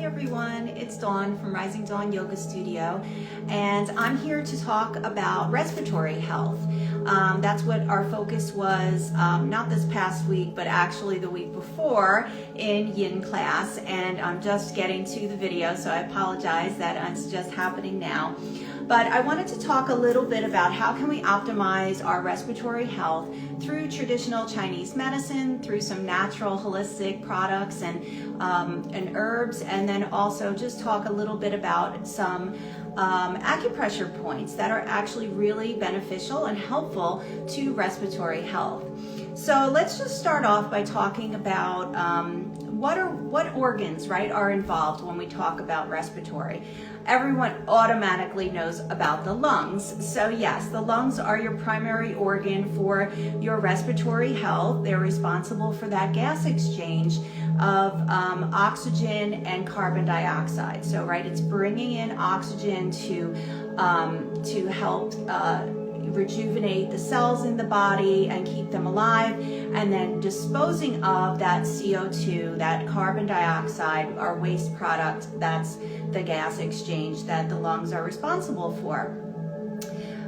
everyone, it's Dawn from Rising Dawn Yoga Studio, and I'm here to talk about respiratory health. That's what our focus was, not this past week, but actually the week before in Yin class, and I'm just getting to the video, so I apologize that it's just happening now. But I wanted to talk a little bit about how can we optimize our respiratory health through traditional Chinese medicine, through some natural holistic products and herbs, and then also just talk a little bit about some acupressure points that are actually really beneficial and helpful to respiratory health. So let's just start off by talking about what organs, right, are involved when we talk about respiratory. Everyone automatically knows about the lungs. So yes, the lungs are your primary organ for your respiratory health. They're responsible for that gas exchange of oxygen and carbon dioxide. So right, it's bringing in oxygen to help rejuvenate the cells in the body and keep them alive, and then disposing of that CO2, that carbon dioxide, our waste product. That's the gas exchange that the lungs are responsible for.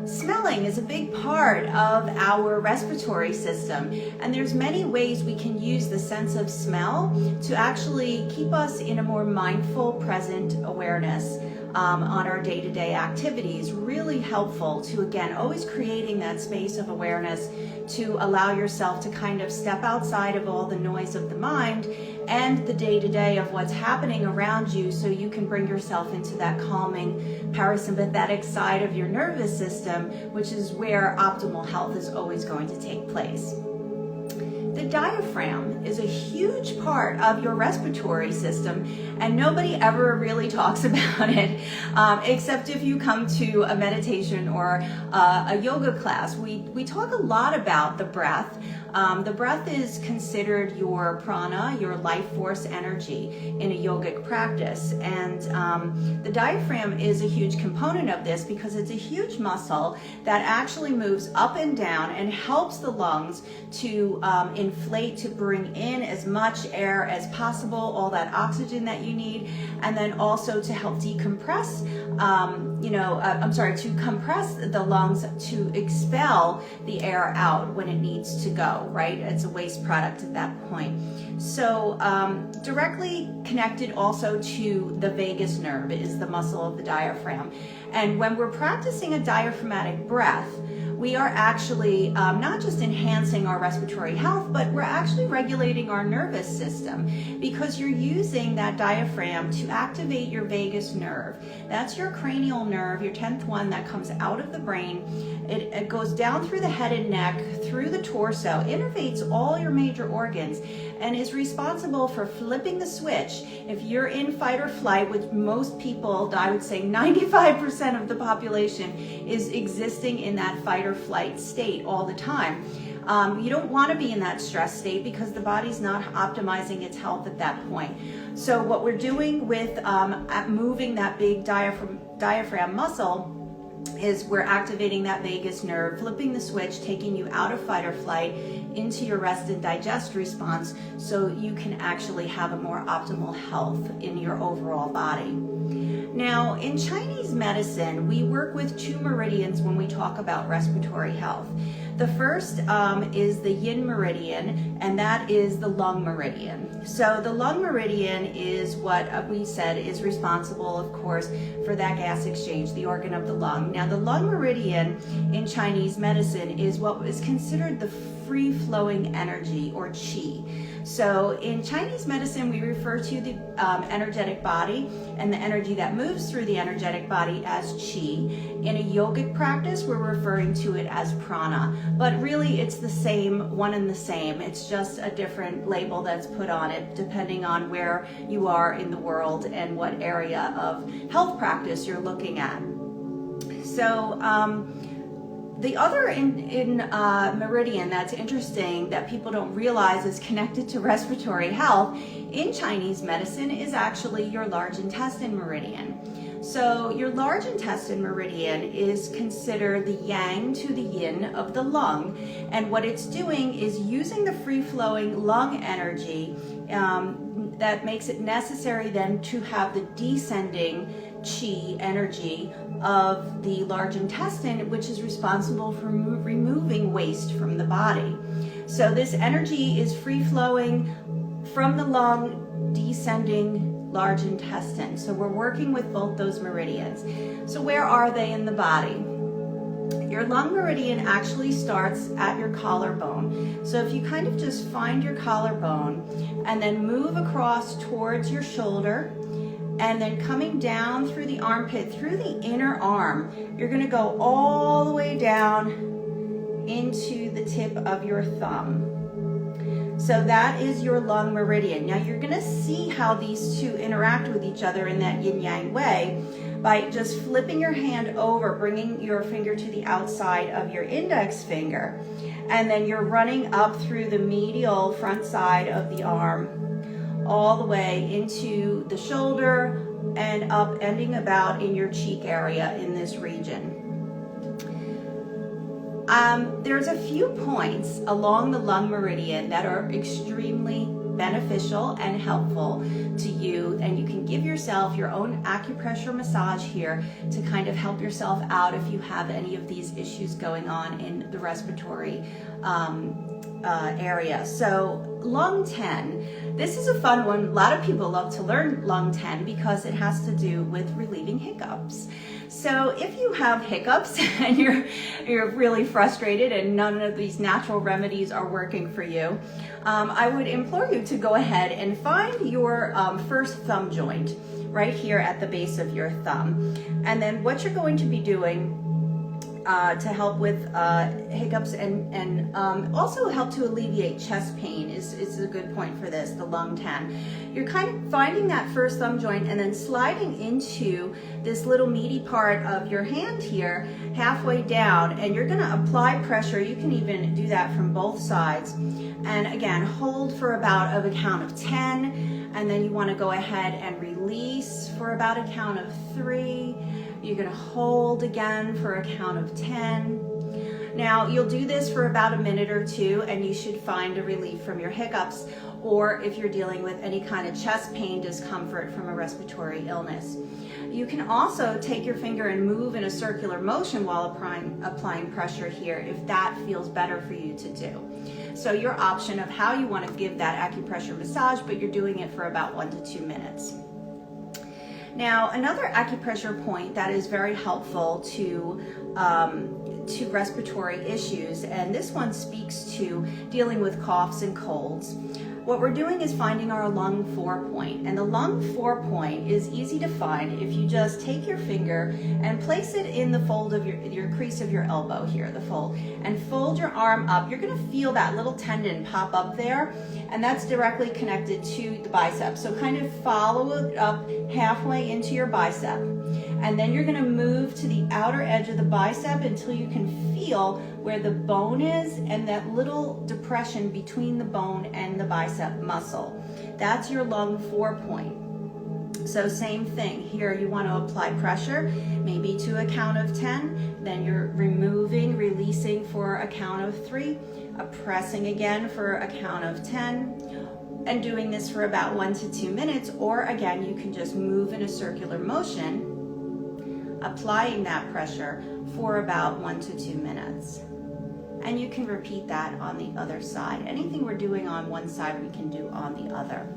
Smelling is a big part of our respiratory system, and there's many ways we can use the sense of smell to actually keep us in a more mindful, present awareness on our day-to-day activities. Really helpful to, again, always creating that space of awareness to allow yourself to kind of step outside of all the noise of the mind and the day-to-day of what's happening around you, so you can bring yourself into that calming parasympathetic side of your nervous system, which is where optimal health is always going to take place. The diaphragm is a huge part of your respiratory system, and nobody ever really talks about it, except if you come to a meditation or a yoga class. We talk a lot about the breath. The breath is considered your prana, your life force energy in a yogic practice, and the diaphragm is a huge component of this because it's a huge muscle that actually moves up and down and helps the lungs to inflate, to bring in as much air as possible, all that oxygen that you need, and then also to help decompress, to compress the lungs, to expel the air out when it needs to go, right? It's a waste product at that point. So directly connected also to the vagus nerve is the muscle of the diaphragm. And when we're practicing a diaphragmatic breath, we are actually not just enhancing our respiratory health, but we're actually regulating our nervous system, because you're using that diaphragm to activate your vagus nerve. That's your cranial nerve, your 10th one that comes out of the brain. It goes down through the head and neck, through the torso, innervates all your major organs, and is responsible for flipping the switch. If you're in fight or flight, which most people, I would say 95% of the population is existing in that fight or flight state all the time. You don't want to be in that stress state because the body's not optimizing its health at that point. So what we're doing with moving that big diaphragm muscle is we're activating that vagus nerve, flipping the switch, taking you out of fight or flight into your rest and digest response, so you can actually have a more optimal health in your overall body. Now, in Chinese medicine, we work with 2 meridians when we talk about respiratory health. The first is the Yin Meridian, and that is the Lung Meridian. So the Lung Meridian is what we said is responsible, of course, for that gas exchange, the organ of the lung. Now, the Lung Meridian in Chinese medicine is what is considered the free-flowing energy, or qi. So in Chinese medicine, we refer to the energetic body and the energy that moves through the energetic body as qi. In a yogic practice, we're referring to it as prana, but really it's the same, one and the same. It's just a different label that's put on it depending on where you are in the world and what area of health practice you're looking at. So the other meridian that's interesting that people don't realize is connected to respiratory health in Chinese medicine is actually your large intestine meridian. So your large intestine meridian is considered the yang to the yin of the lung, and what it's doing is using the free-flowing lung energy that makes it necessary then to have the descending qi energy of the large intestine, which is responsible for removing waste from the body. So this energy is free flowing from the lung, descending large intestine. So we're working with both those meridians. So where are they in the body? Your lung meridian actually starts at your collarbone. So if you kind of just find your collarbone and then move across towards your shoulder, and then coming down through the armpit, through the inner arm, you're going to go all the way down into the tip of your thumb. So that is your lung meridian. Now you're going to see how these two interact with each other in that yin yang way by just flipping your hand over, bringing your finger to the outside of your index finger, and then you're running up through the medial front side of the arm all the way into the shoulder and up, ending about in your cheek area in this region. There's a few points along the lung meridian that are extremely beneficial and helpful to you, and you can give yourself your own acupressure massage here to kind of help yourself out if you have any of these issues going on in the respiratory area. So lung 10, this is a fun one. A lot of people love to learn lung 10 because it has to do with relieving hiccups. So if you have hiccups and you're really frustrated and none of these natural remedies are working for you, I would implore you to go ahead and find your first thumb joint right here at the base of your thumb. And then what you're going to be doing to help with hiccups and also help to alleviate chest pain is a good point for this, the lung 10. You're kind of finding that first thumb joint and then sliding into this little meaty part of your hand here, halfway down, and you're gonna apply pressure. You can even do that from both sides. And again, hold for about a count of 10, and then you wanna go ahead and release for about a count of 3. You're gonna hold again for a count of 10. Now, you'll do this for about a minute or two, and you should find a relief from your hiccups, or if you're dealing with any kind of chest pain, discomfort from a respiratory illness. You can also take your finger and move in a circular motion while applying pressure here if that feels better for you to do. So your option of how you want to give that acupressure massage, but you're doing it for about 1 to 2 minutes. Now, another acupressure point that is very helpful to respiratory issues, and this one speaks to dealing with coughs and colds. What we're doing is finding our lung 4 point, and the lung 4 point is easy to find if you just take your finger and place it in the fold of your crease of your elbow here, the fold, and fold your arm up. You're going to feel that little tendon pop up there, and that's directly connected to the bicep. So kind of follow it up halfway into your bicep, and then you're going to move to the outer edge of the bicep until you can feel where the bone is and that little depression between the bone and the bicep muscle. That's your lung 4 point. So same thing here, you want to apply pressure maybe to a count of 10, then you're removing, releasing for a count of 3, pressing again for a count of 10, and doing this for about 1 to 2 minutes, or again you can just move in a circular motion, applying that pressure for about 1 to 2 minutes. And you can repeat that on the other side. Anything we're doing on one side, we can do on the other.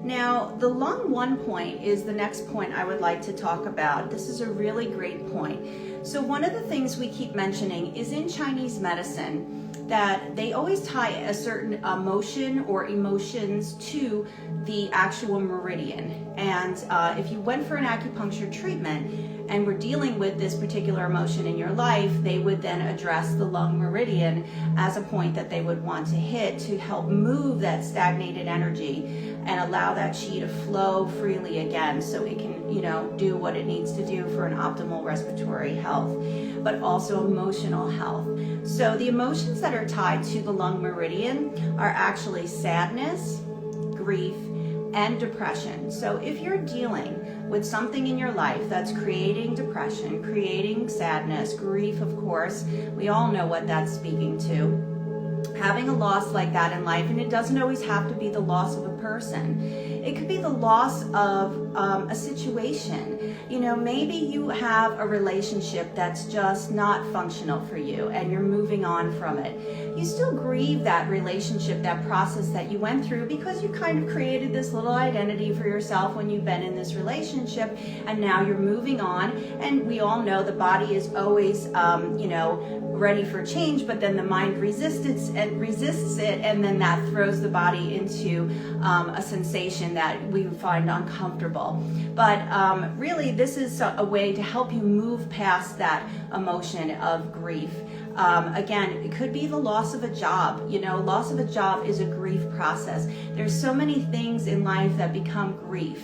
Now, the lung 1 point is the next point I would like to talk about. This is a really great point. So one of the things we keep mentioning is in Chinese medicine that they always tie a certain emotion or emotions to the actual meridian. And if you went for an acupuncture treatment and were dealing with this particular emotion in your life, they would then address the lung meridian as a point that they would want to hit to help move that stagnated energy and allow that qi to flow freely again so it can, do what it needs to do for an optimal respiratory health, but also emotional health. So the emotions that are tied to the lung meridian are actually sadness, grief, and depression. So if you're dealing with something in your life that's creating depression, creating sadness, grief, of course, we all know what that's speaking to. Having a loss like that in life, and it doesn't always have to be the loss of a person. It could be the loss of a situation. You know, maybe you have a relationship that's just not functional for you and you're moving on from it. You still grieve that relationship, that process that you went through, because you kind of created this little identity for yourself when you've been in this relationship, and now you're moving on. And we all know the body is always, you know, ready for change, but then the mind resists it, and then that throws the body into a sensation that we find uncomfortable. But really, this is a way to help you move past that emotion of grief. Again, it could be the loss of a job. You know, loss of a job is a grief process. There's so many things in life that become grief.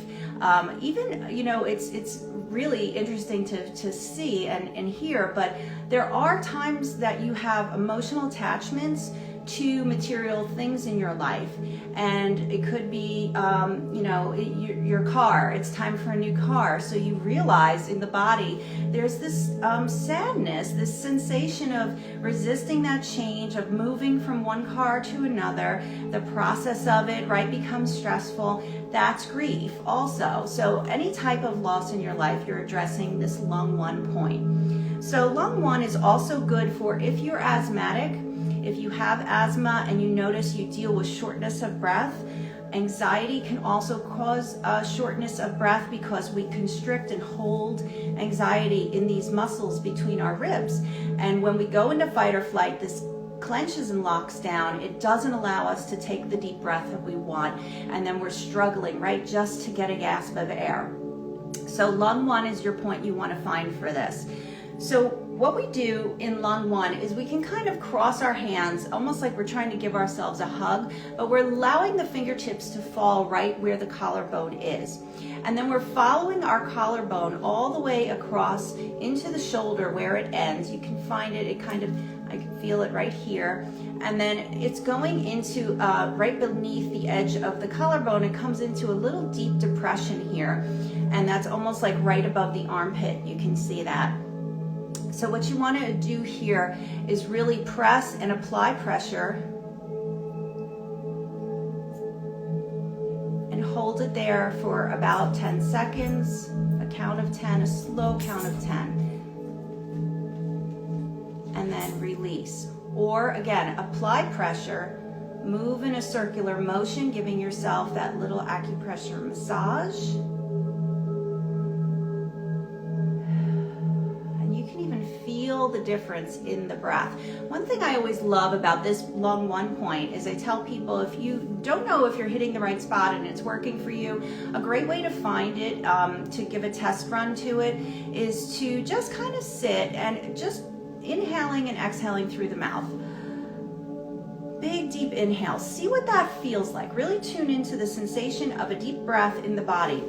Even, you know, it's really interesting to see and hear, but there are times that you have emotional attachments to material things in your life, and it could be you know, your car. It's time for a new car, so you realize in the body there's this sadness, this sensation of resisting that change, of moving from one car to another. The process of it, right, becomes stressful. That's grief also. So any type of loss in your life, you're addressing this lung 1 point. So lung 1 is also good for if you're asthmatic. If you have asthma and you notice you deal with shortness of breath, anxiety can also cause shortness of breath, because we constrict and hold anxiety in these muscles between our ribs. And when we go into fight or flight, this clenches and locks down. It doesn't allow us to take the deep breath that we want. And then we're struggling, right, just to get a gasp of air. So lung 1 is your point you want to find for this. So what we do in lung 1 is we can kind of cross our hands, almost like we're trying to give ourselves a hug, but we're allowing the fingertips to fall right where the collarbone is. And then we're following our collarbone all the way across into the shoulder where it ends. You can find it, I can feel it right here. And then it's going into right beneath the edge of the collarbone. It comes into a little deep depression here. And that's almost like right above the armpit. You can see that. So what you want to do here is really press and apply pressure and hold it there for about 10 seconds, a count of 10, a slow count of 10, and then release. Or again, apply pressure, move in a circular motion, giving yourself that little acupressure massage. Feel the difference in the breath. One thing I always love about this lung 1 point is I tell people, if you don't know if you're hitting the right spot and it's working for you, a great way to find it, to give a test run to it, is to just kind of sit and just inhaling and exhaling through the mouth. Big deep inhale. See what that feels like. Really tune into the sensation of a deep breath in the body.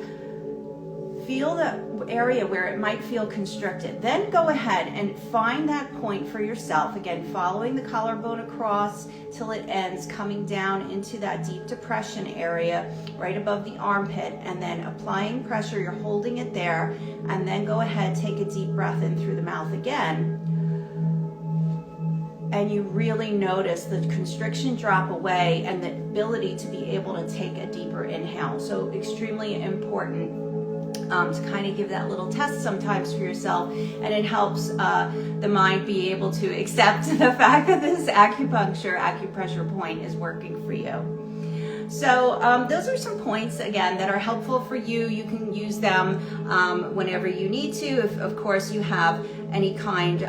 Feel the area where it might feel constricted. Then go ahead and find that point for yourself. Again, following the collarbone across till it ends, coming down into that deep depression area right above the armpit, and then applying pressure. You're holding it there, and then go ahead, take a deep breath in through the mouth again. And you really notice the constriction drop away and the ability to be able to take a deeper inhale. So extremely important to kind of give that little test sometimes for yourself, and it helps the mind be able to accept the fact that this acupressure point is working for you. So those are some points, again, that are helpful for you. You can use them whenever you need to. If, of course, you have any kind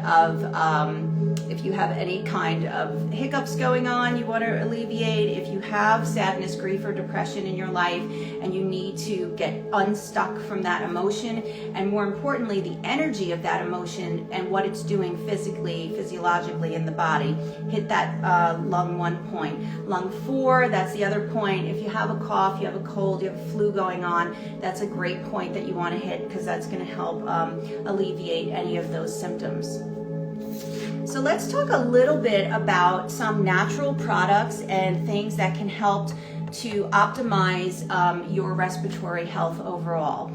of hiccups going on, you want to alleviate. If you have sadness, grief, or depression in your life, and you need to get unstuck from that emotion, and more importantly, the energy of that emotion and what it's doing physically, physiologically in the body, hit that lung 1 point. Lung 4, that's the other point. If you have a cough, you have a cold, you have a flu going on, that's a great point that you want to hit, because that's going to help alleviate any of those symptoms. So let's talk a little bit about some natural products and things that can help to optimize your respiratory health overall.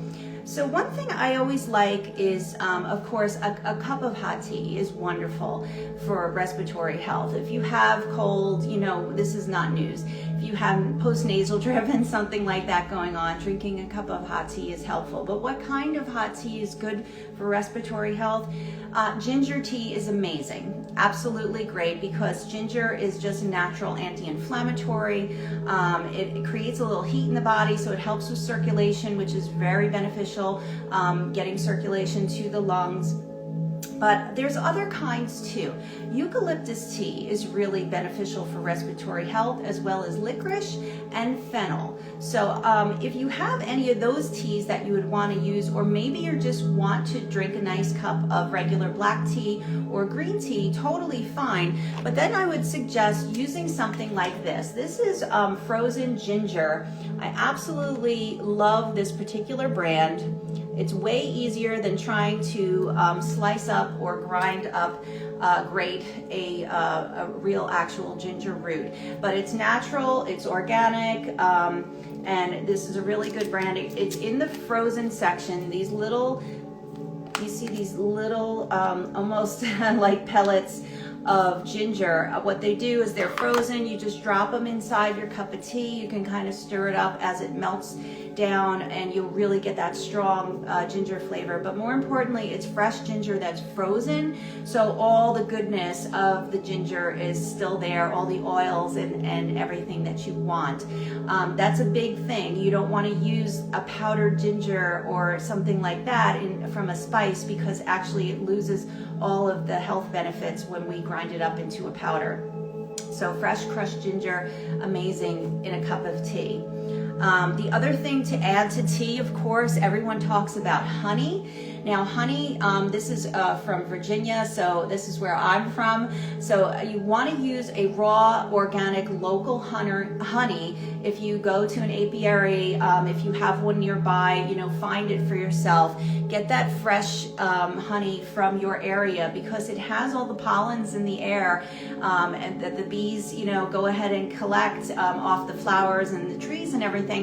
So one thing I always like is, of course, a cup of hot tea is wonderful for respiratory health. If you have cold, you know, this is not news. If you have postnasal drip and something like that going on, drinking a cup of hot tea is helpful. But what kind of hot tea is good for respiratory health? Ginger tea is amazing, absolutely great, because ginger is just a natural anti-inflammatory. It creates a little heat in the body, so it helps with circulation, which is very beneficial, getting circulation to the lungs. But there's other kinds too. Eucalyptus tea is really beneficial for respiratory health, as well as licorice and fennel. So if you have any of those teas that you would want to use, or maybe you just want to drink a nice cup of regular black tea or green tea, totally fine. But then I would suggest using something like this. This is frozen ginger. I absolutely love this particular brand. It's way easier than trying to slice up or grind up, grate a real actual ginger root. But it's natural, it's organic, and this is a really good brand. It's in the frozen section. These little, you see these little almost like pellets of ginger. What they do is they're frozen. You just drop them inside your cup of tea. You can kind of stir it up as it melts down, and you'll really get that strong ginger flavor. But more importantly, it's fresh ginger that's frozen, so all the goodness of the ginger is still there, all the oils and everything that you want. That's a big thing. You don't want to use a powdered ginger or something like that from a spice, because actually it loses all of the health benefits when we grind it up into a powder. So fresh crushed ginger, amazing in a cup of tea. The other thing to add to tea, of course, everyone talks about honey. Now honey, this is from Virginia, so this is where I'm from. So you want to use a raw, organic, local honey. If you go to an apiary, if you have one nearby, find it for yourself. Get that fresh honey from your area, because it has all the pollens in the air, and that the bees, go ahead and collect off the flowers and the trees and everything.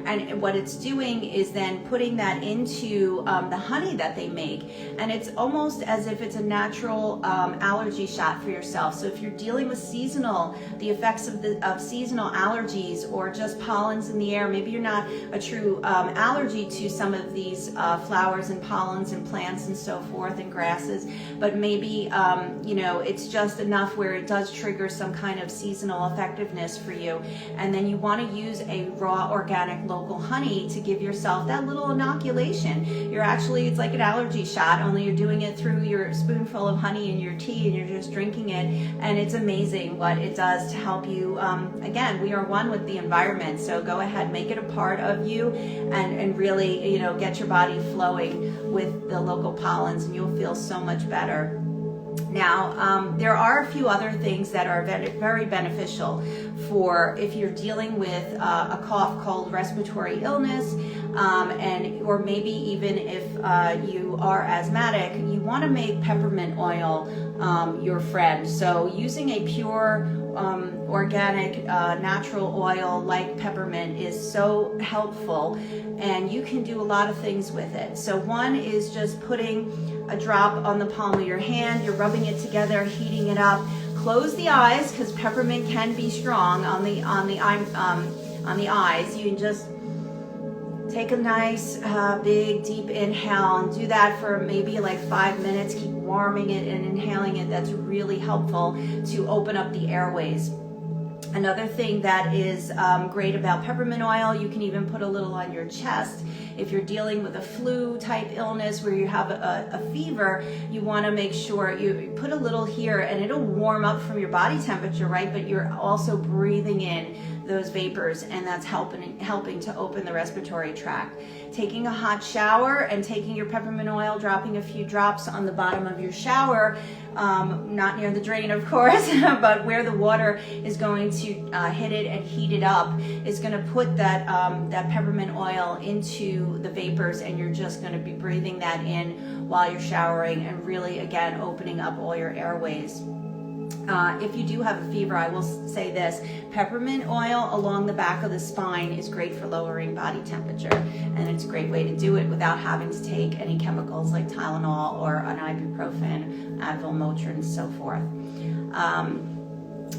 And what it's doing is then putting that into the honey that they make, and it's almost as if it's a natural allergy shot for yourself. So if you're dealing with the effects of seasonal allergies, or just pollens in the air, maybe you're not a true allergy to some of these flowers and pollens and plants and so forth and grasses, but maybe it's just enough where it does trigger some kind of seasonal effectiveness for you, and then you want to use a raw, organic, local honey to give yourself that little inoculation. It's like an allergy shot, only you're doing it through your spoonful of honey in your tea, and you're just drinking it, and it's amazing what it does to help you. Again, we are one with the environment, so go ahead, make it a part of you, and really get your body flowing with the local pollens, and you'll feel so much better. Now, there are a few other things that are very beneficial for if you're dealing with a cough, cold, respiratory illness, or maybe even if you are asthmatic. You want to make peppermint oil your friend. So using a pure organic natural oil like peppermint is so helpful, and you can do a lot of things with it. So one is just putting a drop on the palm of your hand. You're rubbing it together, heating it up. Close the eyes, because peppermint can be strong on the eyes. You can just take a nice big deep inhale, and do that for maybe like 5 minutes. Keep warming it and inhaling it. That's really helpful to open up the airways. Another thing that is great about peppermint oil, you can even put a little on your chest. If you're dealing with a flu type illness where you have a fever, you want to make sure you put a little here, and it'll warm up from your body temperature, right? But you're also breathing in those vapors, and that's helping to open the respiratory tract. Taking a hot shower and taking your peppermint oil, dropping a few drops on the bottom of your shower, not near the drain, of course, but where the water is going to hit it and heat it up, is going to put that peppermint oil into the vapors, and you're just going to be breathing that in while you're showering, and really, again, opening up all your airways. If you do have a fever, I will say this: peppermint oil along the back of the spine is great for lowering body temperature, and it's a great way to do it without having to take any chemicals like Tylenol or an ibuprofen, Advil, Motrin, and so forth.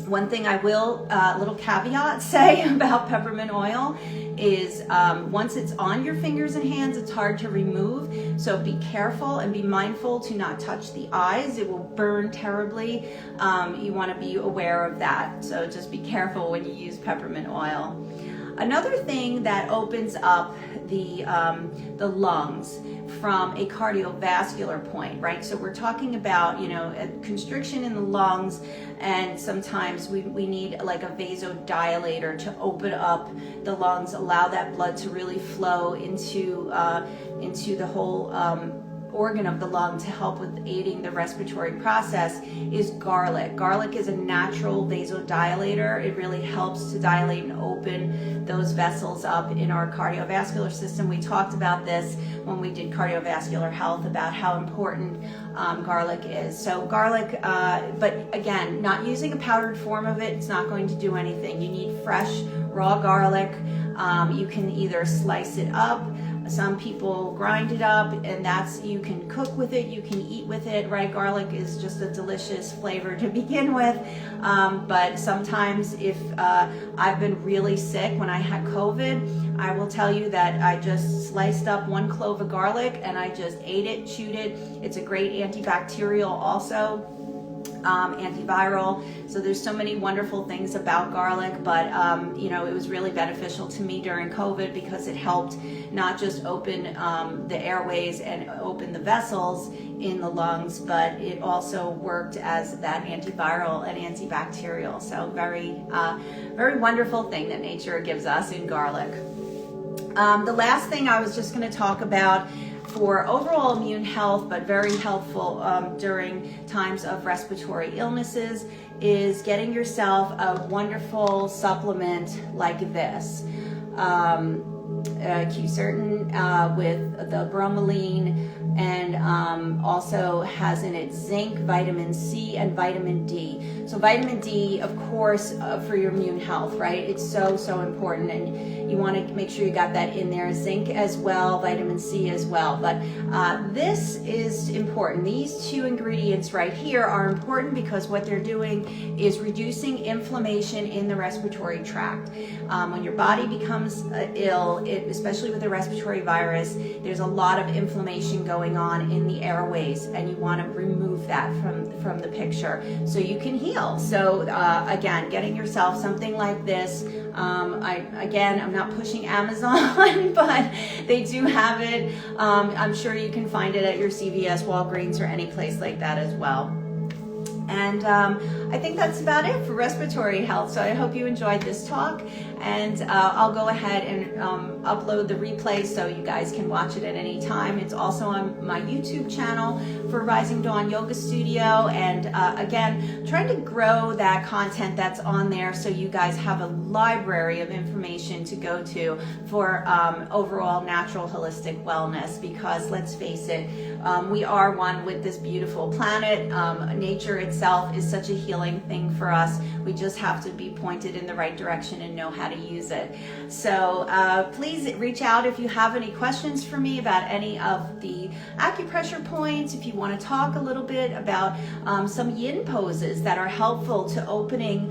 One thing I will, little caveat say about peppermint oil is once it's on your fingers and hands, it's hard to remove. So be careful and be mindful to not touch the eyes. It will burn terribly. You want to be aware of that. So just be careful when you use peppermint oil. Another thing that opens up the lungs from a cardiovascular point, right? So we're talking about, you know, a constriction in the lungs, and sometimes we need like a vasodilator to open up the lungs, allow that blood to really flow into the whole organ of the lung to help with aiding the respiratory process is garlic. Garlic is a natural vasodilator. It really helps to dilate and open those vessels up in our cardiovascular system. We talked about this when we did cardiovascular health, about how important garlic is. So garlic, but again, not using a powdered form of it, it's not going to do anything. You need fresh, raw garlic. You can either slice it up. Some people grind it up, and you can cook with it, you can eat with it, right? Garlic is just a delicious flavor to begin with. But sometimes if I've been really sick when I had COVID, I will tell you that I just sliced up 1 clove of garlic and I just ate it, chewed it. It's a great antibacterial also. Antiviral. So there's so many wonderful things about garlic, but you know, it was really beneficial to me during COVID because it helped not just open the airways and open the vessels in the lungs, but it also worked as that antiviral and antibacterial. So very wonderful thing that nature gives us in garlic. The last thing I was just going to talk about for overall immune health, but very helpful during times of respiratory illnesses, is getting yourself a wonderful supplement like this. Q-Certain with the bromelain, and also has in it zinc, vitamin C, and vitamin D. So vitamin D, of course, for your immune health, right? It's so important, and you want to make sure you got that in there. Zinc as well, vitamin C as well. But this is important. These 2 ingredients right here are important because what they're doing is reducing inflammation in the respiratory tract. When your body becomes ill, especially with a respiratory virus, there's a lot of inflammation going on in the airways, and you want to remove that from the picture so you can heal. So again, getting yourself something like this. I'm not pushing Amazon, but they do have it. I'm sure you can find it at your CVS, Walgreens, or any place like that as well. And I think that's about it for respiratory health. So I hope you enjoyed this talk, and I'll go ahead and upload the replay so you guys can watch it at any time. It's also on my YouTube channel for Rising Dawn Yoga Studio, and again, trying to grow that content that's on there so you guys have a library of information to go to for overall natural holistic wellness, because let's face it, we are one with this beautiful planet. Nature itself is such a healing thing for us. We just have to be pointed in the right direction and know how to use it. So please reach out if you have any questions for me about any of the acupressure points, if you want to talk a little bit about some yin poses that are helpful to opening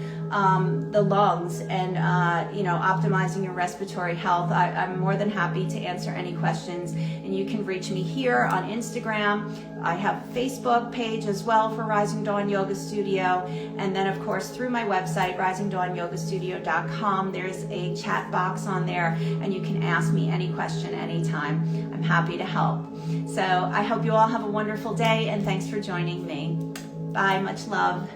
the lungs and optimizing your respiratory health. I'm more than happy to answer any questions, and you can reach me here on Instagram. I have a Facebook page as well for Rising Dawn Yoga Studio, and then of course through my website, risingdawnyogastudio.com, there's a chat box on there, and you can ask me any question anytime. I'm happy to help. So I hope you all have a wonderful day, and thanks for joining me. Bye, much love.